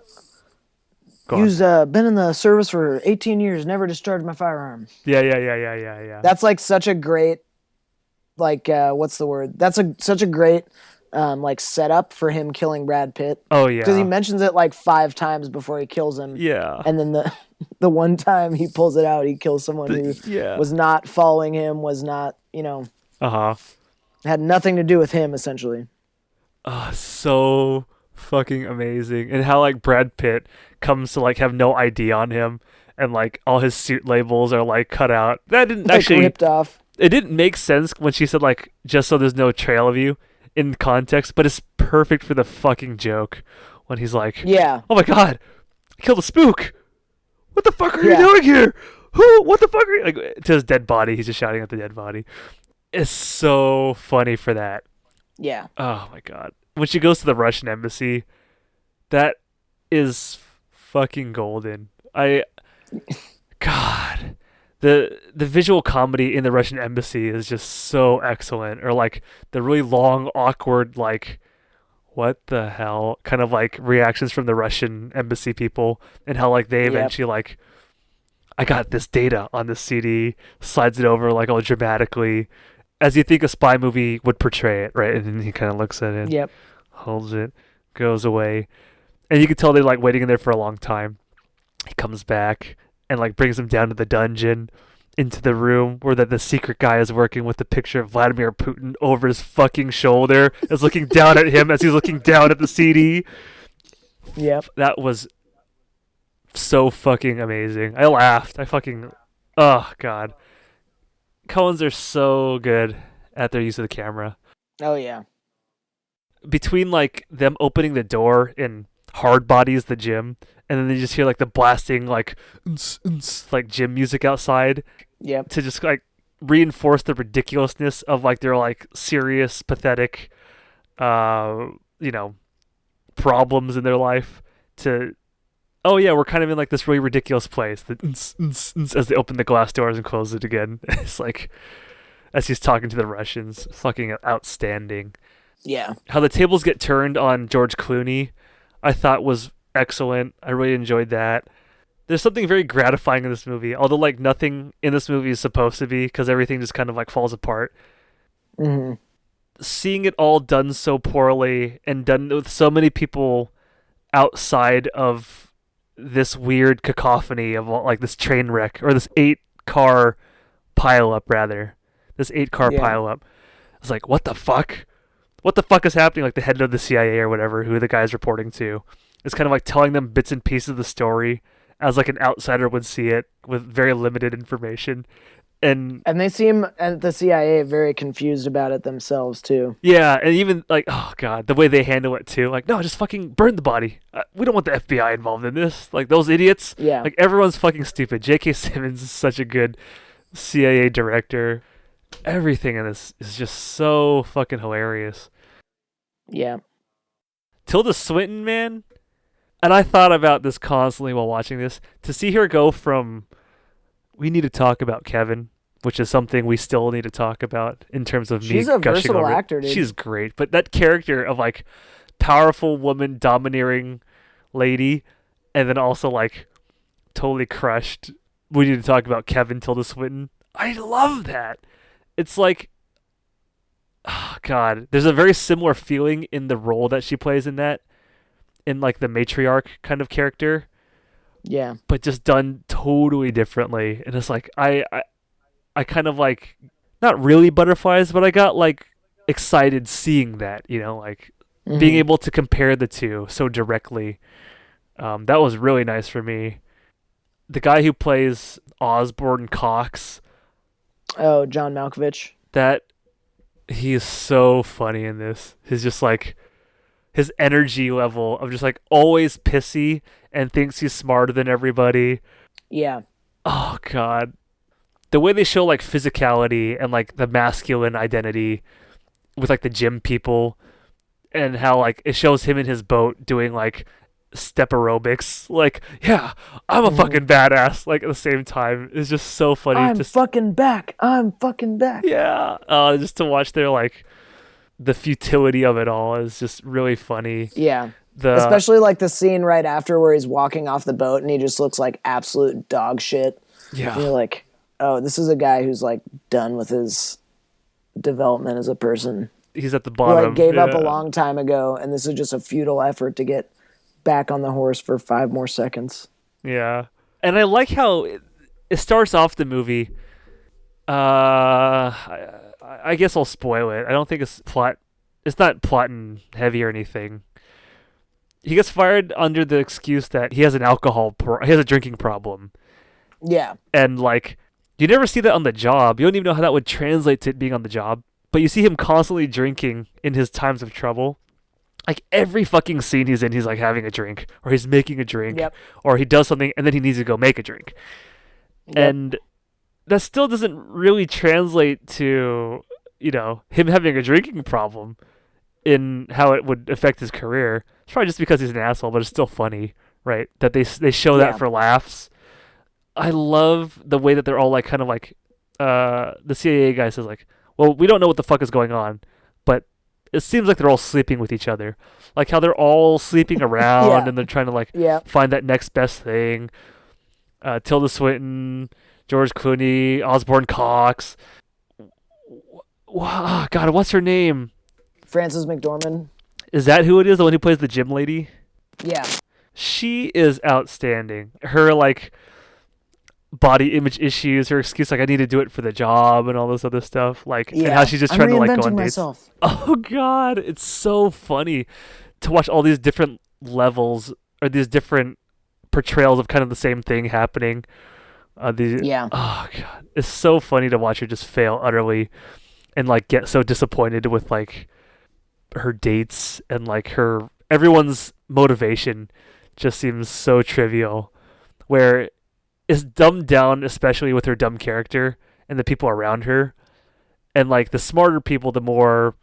He's been in the service for 18 years, never discharged my firearm. Yeah. That's like such a great, like, what's the word? That's such a great, like, setup for him killing Brad Pitt. Oh, yeah. Because he mentions it like 5 times before he kills him. Yeah. And then the one time he pulls it out, he kills someone who was not following him, was not, you know. Had nothing to do with him, essentially. So fucking amazing. And how like Brad Pitt comes to like have no ID on him, and like all his suit labels are like cut out. That didn't like, actually ripped off. It didn't make sense when she said like, just so there's no trail of you in context, but it's perfect for the fucking joke when he's like, oh my god, I killed a spook. What the fuck are you doing here? Who? What the fuck are you? Like, to his dead body, he's just shouting at the dead body. It's so funny for that. Yeah. Oh my god. When she goes to the Russian embassy, that is fucking golden. God. The visual comedy in the Russian embassy is just so excellent. Or like the really long, awkward, like, what the hell kind of like reactions from the Russian embassy people, and how like they eventually like, I got this data on this CD, slides it over like all dramatically, as you think a spy movie would portray it, right? And then he kind of looks at it, holds it, goes away, and you can tell they're like waiting in there for a long time. He comes back and like brings him down to the dungeon, into the room where the secret guy is working, with the picture of Vladimir Putin over his fucking shoulder, is looking down at him as he's looking down at the CD. That was so fucking amazing. I laughed. Oh god. Coens are so good at their use of the camera. Oh yeah. Between like them opening the door in Hard Bodies, the gym, and then they just hear like the blasting like like gym music outside. To just like reinforce the ridiculousness of like their like serious, pathetic, you know, problems in their life. To, oh yeah, we're kind of in like this really ridiculous place. As they open the glass doors and close it again, it's like as he's talking to the Russians, fucking outstanding. Yeah. How the tables get turned on George Clooney, I thought was excellent. I really enjoyed that. There's something very gratifying in this movie, although like nothing in this movie is supposed to be, because everything just kind of like falls apart. Mm-hmm. Seeing it all done so poorly and done with so many people outside of this weird cacophony of like this train wreck, or this 8-car pileup rather. This 8-car pileup. It's like, what the fuck? What the fuck is happening? Like the head of the CIA or whatever, who the guy's reporting to, is kind of like telling them bits and pieces of the story as like an outsider would see it with very limited information. And they seem at the CIA very confused about it themselves too. yeah, and even like, oh god, the way they handle it too. Like, no, just fucking burn the body. We don't want the FBI involved in this. Like those idiots. Yeah. Like everyone's fucking stupid. J.K. Simmons is such a good CIA director. Everything in this is just so fucking hilarious. Yeah. Tilda Swinton, man. And I thought about this constantly while watching this. To see her go from, we need to talk about Kevin, which is something we still need to talk about in terms of She's me a gushing versatile over it. actor, dude. She's great. But that character of like powerful woman, domineering lady, and then also like totally crushed. We need to talk about Kevin, Tilda Swinton. I love that. It's like, oh god, there's a very similar feeling in the role that she plays in that, in like the matriarch kind of character. Yeah. But just done totally differently. And it's like I kind of like, not really butterflies, but I got like excited seeing that, you know, like being able to compare the two so directly. That was really nice for me. The guy who plays Osborne Cox, Oh, John Malkovich. that he is so funny in this. He's just like, his energy level of just like always pissy and thinks he's smarter than everybody. Yeah. Oh god. The way they show like physicality and like the masculine identity with like the gym people, and how like it shows him in his boat doing like step aerobics, like, yeah, I'm a fucking badass, like at the same time, is just so funny. I'm fucking back. Yeah. Just to watch their like the futility of it all is just really funny. Yeah. Especially like the scene right after where he's walking off the boat and he just looks like absolute dog shit. Yeah. And you're like, oh, this is a guy who's like done with his development as a person. He's at the Who bottom. like gave up a long time ago, and this is just a futile effort to get back on the horse for 5 more seconds. Yeah. And I like how it starts off the movie. I guess I'll spoil it. I don't think it's not plot and heavy or anything. He gets fired under the excuse that he has he has a drinking problem. Yeah. And like, you never see that on the job. You don't even know how that would translate to it being on the job. But you see him constantly drinking in his times of trouble. Like every fucking scene he's in, he's like having a drink, or he's making a drink, or he does something and then he needs to go make a drink. Yep. And that still doesn't really translate to, you know, him having a drinking problem in how it would affect his career. It's probably just because he's an asshole, but it's still funny, right? That they show that for laughs. I love the way that they're all like kind of like, the CIA guy says like, well, we don't know what the fuck is going on, but it seems like they're all sleeping with each other. Like how they're all sleeping around and they're trying to like find that next best thing. Tilda Swinton, George Clooney, Osborne Cox. Oh, God, what's her name? Frances McDormand. Is that who it is? The one who plays the gym lady? Yeah. She is outstanding. Her like body image issues, her excuse like I need to do it for the job and all this other stuff, like and how she's just trying to like go on dates. Oh god, it's so funny to watch all these different levels or these different portrayals of kind of the same thing happening. Oh god, it's so funny to watch her just fail utterly and like get so disappointed with like her dates and like everyone's motivation just seems so trivial, where is dumbed down, especially with her dumb character and the people around her. And like the smarter people, the more,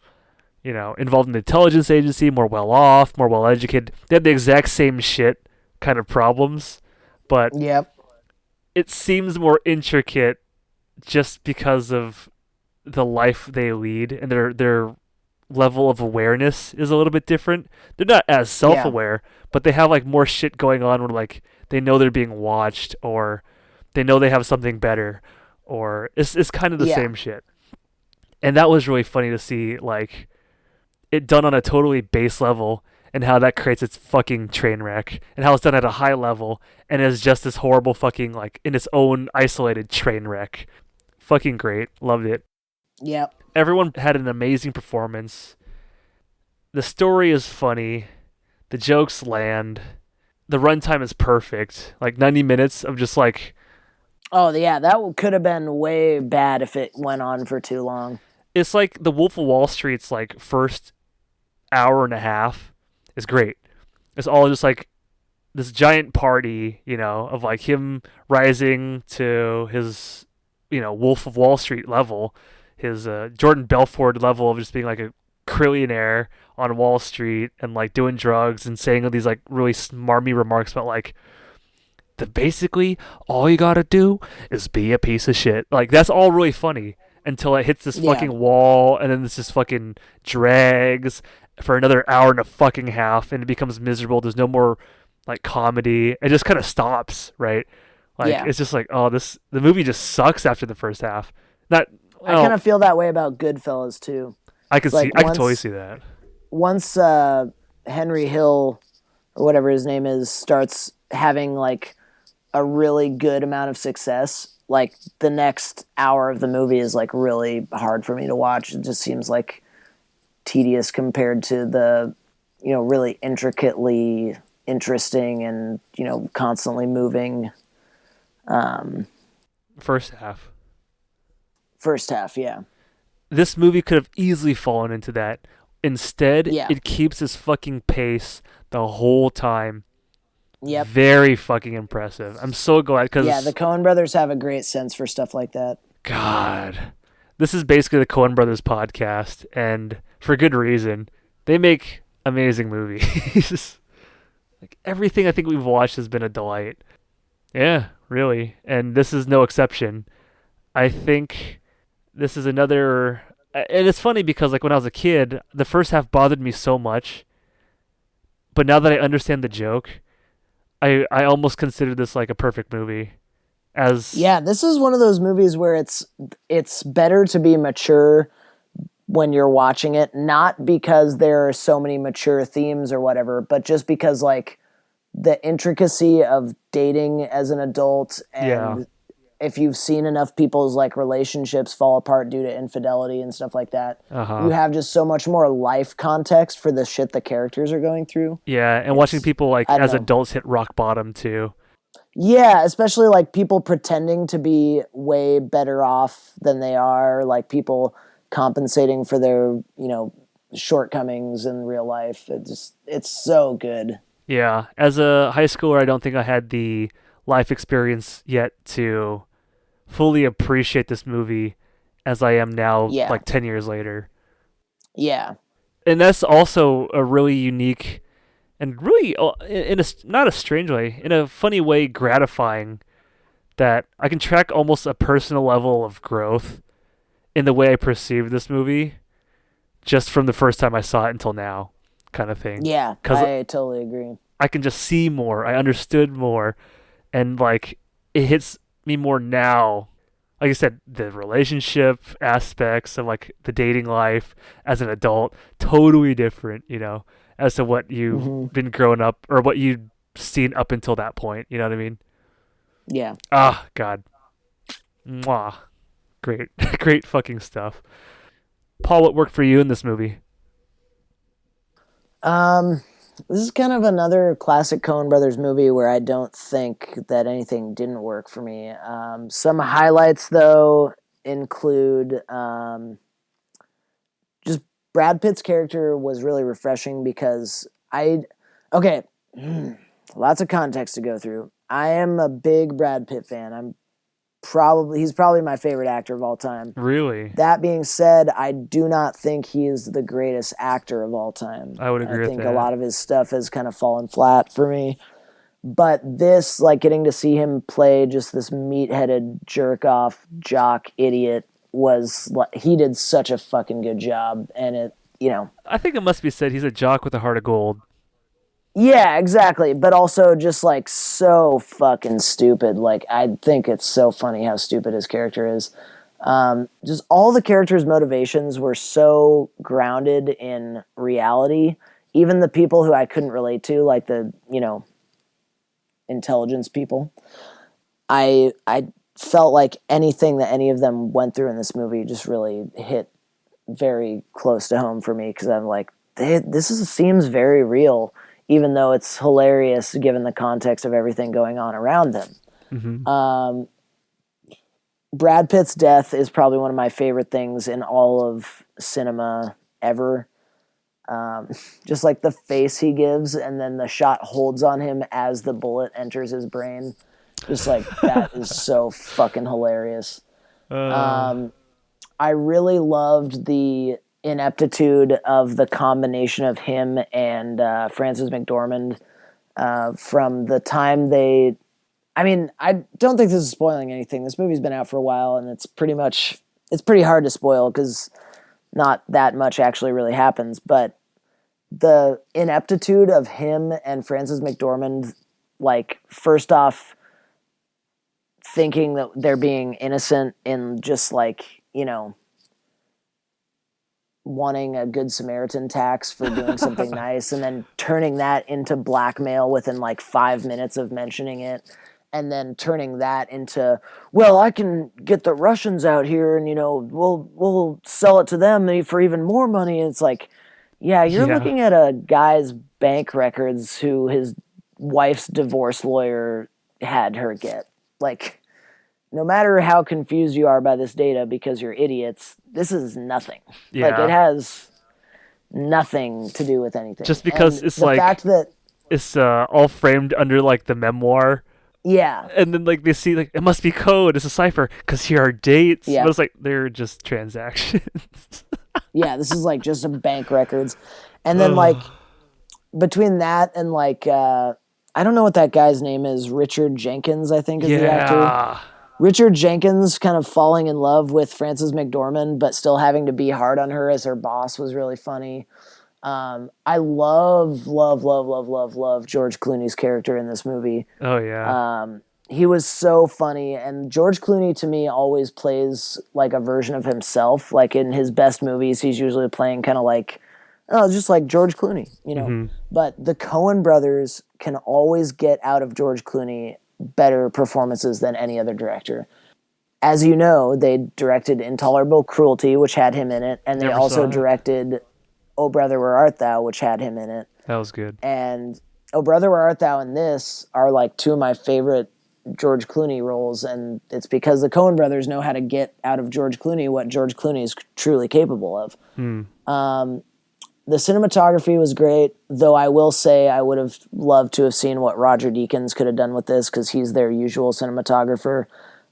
you know, involved in the intelligence agency, more well off, more well educated. They have the exact same shit kind of problems, but it seems more intricate just because of the life they lead, and their level of awareness is a little bit different. They're not as self-aware, but they have like more shit going on where like they know they're being watched, or they know they have something better, or it's kind of the same shit. And that was really funny to see, like, it done on a totally base level, and how that creates its fucking train wreck, and how it's done at a high level, and is just this horrible fucking, like, in its own isolated train wreck. Fucking great. Loved it. Everyone had an amazing performance. The story is funny. The jokes land. The runtime is perfect. Like 90 minutes of just like Oh yeah, that could have been way bad if it went on for too long. it's like the Wolf of Wall Street's like first hour and a half is great. It's all just like this giant party, of like him rising to his, Wolf of Wall Street level, his Jordan Belfort level of just being like a trillionaire on Wall Street and like doing drugs and saying all these like really smarmy remarks about like basically all you gotta do is be a piece of shit. Like that's all really funny until it hits this fucking wall and then this just fucking drags for another hour and a fucking half and it becomes miserable. There's no more like comedy. It just kind of stops, right? Like it's just like, the movie just sucks after the first half. I kind of feel that way about Goodfellas too. I can totally see that. Once Henry Hill or whatever his name is starts having like a really good amount of success, like the next hour of the movie is like really hard for me to watch. It just seems like tedious compared to the, really intricately interesting and, constantly moving first half. Yeah. This movie could have easily fallen into that. Instead, it keeps its fucking pace the whole time. Yep. Very fucking impressive. I'm so glad because the Coen brothers have a great sense for stuff like that. God, this is basically the Coen brothers podcast, and for good reason. They make amazing movies. Like everything I think we've watched has been a delight. Yeah, really, and this is no exception. I think this is another, and it's funny because like when I was a kid, the first half bothered me so much, but now that I understand the joke, I almost consider this like a perfect movie. This is one of those movies where it's better to be mature when you're watching it, not because there are so many mature themes or whatever, but just because like the intricacy of dating as an adult and if you've seen enough people's like relationships fall apart due to infidelity and stuff like that, you have just so much more life context for the shit the characters are going through. Yeah, and watching people like as adults hit rock bottom too. Yeah, especially like people pretending to be way better off than they are, like people compensating for their, shortcomings in real life. It's so good. Yeah, as a high schooler, I don't think I had the life experience yet to fully appreciate this movie as I am now, like 10 years later. Yeah. And that's also a really unique and really, in a, not a strange way, in a funny way, gratifying that I can track almost a personal level of growth in the way I perceive this movie just from the first time I saw it until now, kind of thing. Yeah, I totally agree. I can just see more. I understood more. And, like, it hits me more now. Like I said, the relationship aspects of, like, the dating life as an adult, totally different, as to what you've been growing up or what you've seen up until that point. You know what I mean? Yeah. Ah, God. Mwah. Great. Great fucking stuff. Paul, what worked for you in this movie? This is kind of another classic Coen Brothers movie where I don't think that anything didn't work for me. Some highlights, though, include just Brad Pitt's character was really refreshing because lots of context to go through. I am a big Brad Pitt fan. He's probably my favorite actor of all time. Really? That being said, I do not think he is the greatest actor of all time. I would agree with that. I think a lot of his stuff has kind of fallen flat for me. But this, like getting to see him play just this meat-headed, jerk-off, jock idiot he did such a fucking good job. And I think it must be said he's a jock with a heart of gold. Yeah, exactly. But also just like so fucking stupid. Like I think it's so funny how stupid his character is. Just all the characters' motivations were so grounded in reality. Even the people who I couldn't relate to, like the, intelligence people. I felt like anything that any of them went through in this movie just really hit very close to home for me because I'm like, this seems very real. even though it's hilarious given the context of everything going on around them. Mm-hmm. Brad Pitt's death is probably one of my favorite things in all of cinema ever. Just like the face he gives, and then the shot holds on him as the bullet enters his brain. Just like, that is so fucking hilarious. I really loved the ineptitude of the combination of him and Frances McDormand from the time they... I mean, I don't think this is spoiling anything. This movie's been out for a while, and it's pretty hard to spoil because not that much actually really happens, but the ineptitude of him and Frances McDormand, like, first off, thinking that they're being innocent in just, like, you know, wanting a Good Samaritan tax for doing something nice, and then turning that into blackmail within, like, 5 minutes of mentioning it, and then turning that into, well, I can get the Russians out here, and, you know, we'll sell it to them for even more money. And it's like, yeah, you're looking at a guy's bank records who his wife's divorce lawyer had her get. Like, no matter how confused you are by this data because you're idiots, this is nothing. Yeah. Like, it has nothing to do with anything. Just because and it's the like fact that it's all framed under like the memoir. Yeah. And then like they see like it must be code, it's a cipher because here are dates. Yeah. But it's like they're just transactions. Yeah, this is like just some bank records. And then like between that and like I don't know what that guy's name is, Richard Jenkins, I think is the actor. Richard Jenkins kind of falling in love with Frances McDormand, but still having to be hard on her as her boss was really funny. I love George Clooney's character in this movie. Oh, yeah. He was so funny, and George Clooney to me always plays like a version of himself. Like in his best movies, he's usually playing kind of like, just like George Clooney, you know? Mm-hmm. But the Coen brothers can always get out of George Clooney better performances than any other director. As you know, they directed Intolerable Cruelty, which had him in it, and they also directed Oh Brother, Where Art Thou, which had him in it. That was good. And Oh Brother, Where Art Thou and this are like two of my favorite George Clooney roles, and it's because the Coen brothers know how to get out of George Clooney what George Clooney is truly capable of. The cinematography was great, though I will say I would have loved to have seen what Roger Deakins could have done with this because he's their usual cinematographer,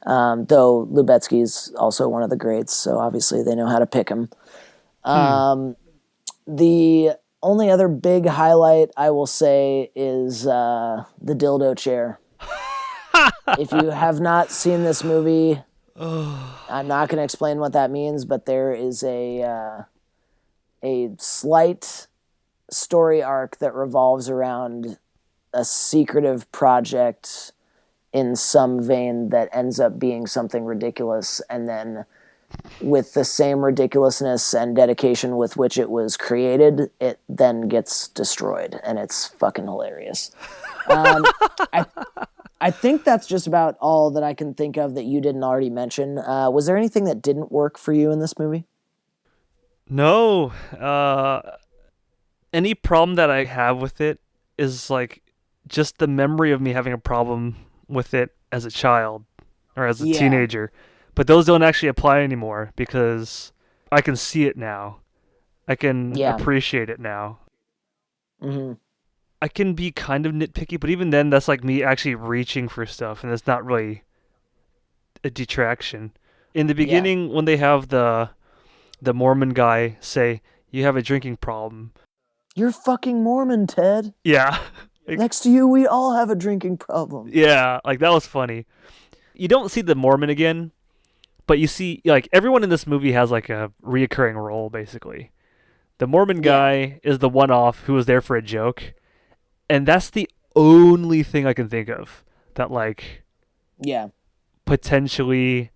though Lubetsky's also one of the greats, so obviously they know how to pick him. The only other big highlight I will say is the dildo chair. If you have not seen this movie, I'm not going to explain what that means, but there is a slight story arc that revolves around a secretive project in some vein that ends up being something ridiculous, and then with the same ridiculousness and dedication with which it was created, it then gets destroyed, and it's fucking hilarious. I think that's just about all that I can think of that you didn't already mention. Was there anything that didn't work for you in this movie? No. Any problem that I have with it is like just the memory of me having a problem with it as a child or as a teenager. But those don't actually apply anymore because I can see it now. I can appreciate it now. Mm-hmm. I can be kind of nitpicky, but even then, that's like me actually reaching for stuff, and it's not really a detraction. In the beginning, when they have the Mormon guy say, "You have a drinking problem." You're fucking Mormon, Ted. Yeah. Next to you, we all have a drinking problem. Yeah, like that was funny. You don't see the Mormon again, but you see, like, everyone in this movie has like a reoccurring role, basically. The Mormon guy is the one-off who was there for a joke. And that's the only thing I can think of that, like, potentially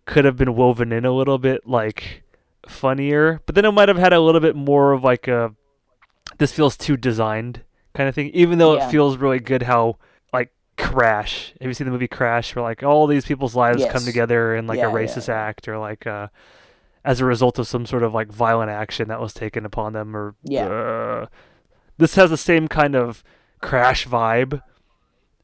could have been woven in a little bit, like, funnier. But then it might have had a little bit more of, like, a this feels too designed kind of thing. Even though it feels really good how, like, Crash. Have you seen the movie Crash? Where, like, all these people's lives come together in, like, a racist act or, like, as a result of some sort of, like, violent action that was taken upon them or... This has the same kind of Crash vibe,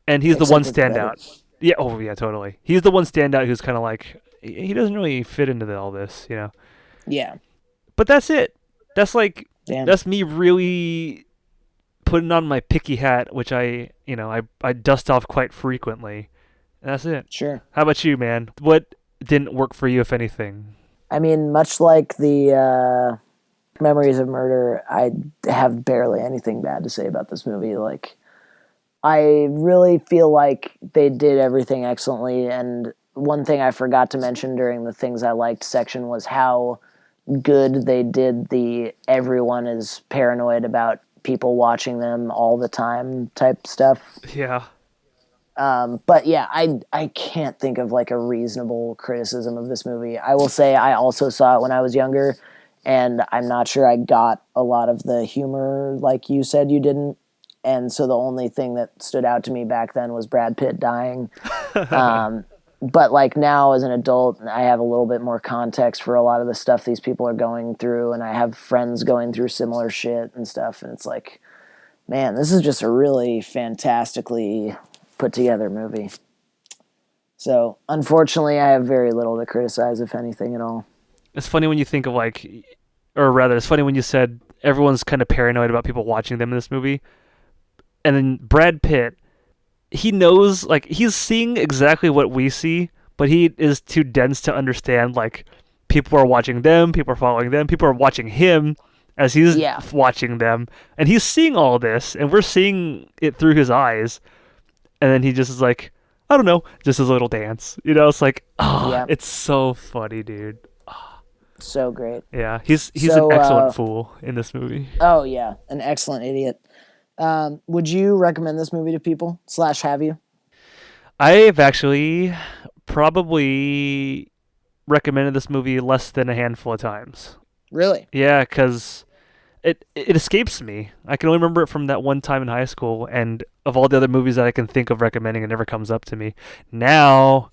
and he's Except the one it's better. standout. Yeah, oh yeah, totally. He's the one standout who's kind of like, he doesn't really fit into all this, you know. Yeah. But that's it. That's like, Damn. that's me really putting on my picky hat, which I dust off quite frequently. And that's it. Sure. How about you, man? What didn't work for you, if anything? I mean, much like the Memories of Murder, I have barely anything bad to say about this movie. Like, I really feel like they did everything excellently, and one thing I forgot to mention during the things I liked section was how good they did the everyone is paranoid about people watching them all the time type stuff. Yeah. But yeah, I can't think of like a reasonable criticism of this movie. I will say I also saw it when I was younger, and I'm not sure I got a lot of the humor like you said you didn't. And so the only thing that stood out to me back then was Brad Pitt dying. But like now as an adult, I have a little bit more context for a lot of the stuff these people are going through, and I have friends going through similar shit and stuff. And it's like, man, this is just a really fantastically put together movie. So unfortunately, I have very little to criticize, if anything at all. It's funny when you think of like, or rather, it's funny when you said everyone's kind of paranoid about people watching them in this movie. And then Brad Pitt, he knows, like, he's seeing exactly what we see, but he is too dense to understand, like, people are watching them, people are following them, people are watching him as he's watching them. And he's seeing all this, and we're seeing it through his eyes. And then he just is like, I don't know, just his little dance. You know, it's like, it's so funny, dude. So great. Yeah, he's an excellent fool in this movie. Oh, yeah, an excellent idiot. Would you recommend this movie to people? / have you? I've actually probably recommended this movie less than a handful of times. Really? Yeah, because it escapes me. I can only remember it from that one time in high school, and of all the other movies that I can think of recommending, it never comes up to me. Now,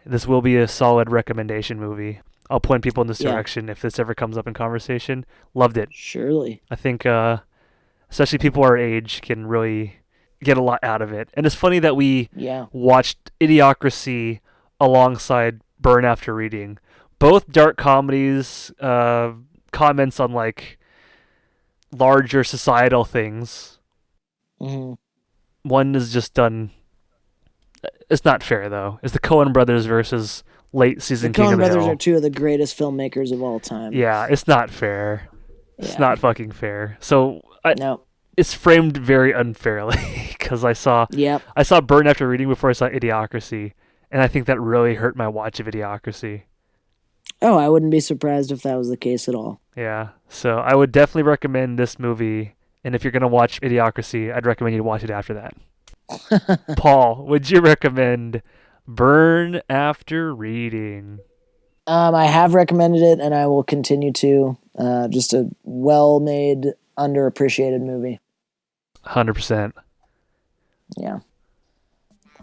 this will be a solid recommendation movie. I'll point people in this direction if this ever comes up in conversation. Loved it. Surely. I think especially people our age can really get a lot out of it. And it's funny that we watched Idiocracy alongside Burn After Reading. Both dark comedies, comments on like larger societal things. Mm-hmm. One is just done. It's not fair though. It's the Coen brothers versus late season King of the Hill. The Coen brothers are two of the greatest filmmakers of all time. Yeah, it's not fair. It's not fucking fair. So no. It's framed very unfairly because I saw Burn After Reading before I saw Idiocracy, and I think that really hurt my watch of Idiocracy. Oh, I wouldn't be surprised if that was the case at all. Yeah, so I would definitely recommend this movie, and if you're going to watch Idiocracy, I'd recommend you to watch it after that. Paul, would you recommend Burn After Reading? I have recommended it, and I will continue to. Just a well-made, underappreciated movie. 100%. Yeah.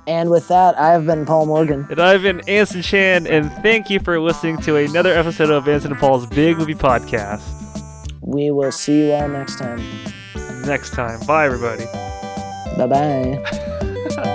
And with that, I have been Paul Morgan. And I've been Anson Chan, and thank you for listening to another episode of Anson and Paul's Big Movie Podcast. We will see you all next time. Next time. Bye, everybody. Bye-bye.